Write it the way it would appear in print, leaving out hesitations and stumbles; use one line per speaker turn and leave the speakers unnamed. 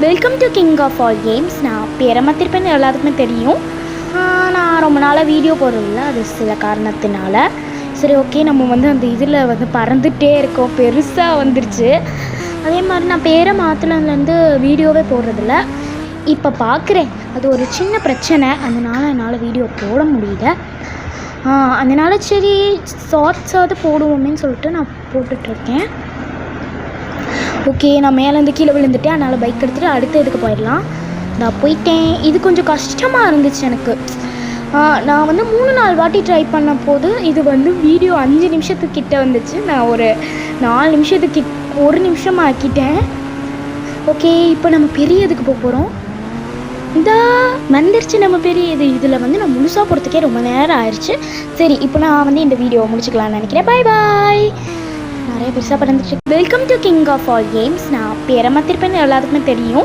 Welcome to king of all games. நான் பேரமத்திருப்பேன்னு எல்லாத்துக்குமே தெரியும். நான் ரொம்ப நாளாக வீடியோ போடுறதில்ல, அது சில காரணத்தினால. சரி, ஓகே, நம்ம அந்த இதில் பறந்துகிட்டே இருக்கோம், பெருசாக வந்துருச்சு. அதே மாதிரி நான் பேரை மாற்றினதுலேருந்து வீடியோவே போடுறதில்ல. இப்போ பார்க்குறேன், அது ஒரு சின்ன பிரச்சனை, அதனால் என்னால் வீடியோ போட முடியல. அதனால் சரி ஷார்ட்ஸாவது போடுவோமேன்னு சொல்லிட்டு நான் போட்டுட்ருக்கேன். ஓகே, நான் மேலேருந்து கீழே விழுந்துட்டேன், அதனால் பைக் எடுத்துகிட்டு அடுத்த இதுக்கு போயிடலாம். நான் போயிட்டேன். இது கொஞ்சம் கஷ்டமாக இருந்துச்சு எனக்கு. நான் 3-4 வாட்டி ட்ரை பண்ண போது இது வீடியோ 5 நிமிஷத்துக்கிட்ட வந்துச்சு. நான் ஒரு 4 நிமிஷத்துக்கு 1 நிமிஷம் ஆக்கிட்டேன். ஓகே, இப்போ நம்ம பெரிய இதுக்கு போக போகிறோம். இந்த வந்துருச்சு நம்ம பெரிய இது. இதில் நான் முழுசாக போகிறதுக்கே ரொம்ப நேரம் ஆயிடுச்சு. சரி, இப்போ நான் இந்த வீடியோவை முடிச்சுக்கலான்னு நினைக்கிறேன். பாய் பாய். நிறைய பெருசாக பறந்துச்சு. Welcome to king of all games. நான் பேரமத்திருப்பேன்னு எல்லாத்துக்குமே தெரியும்.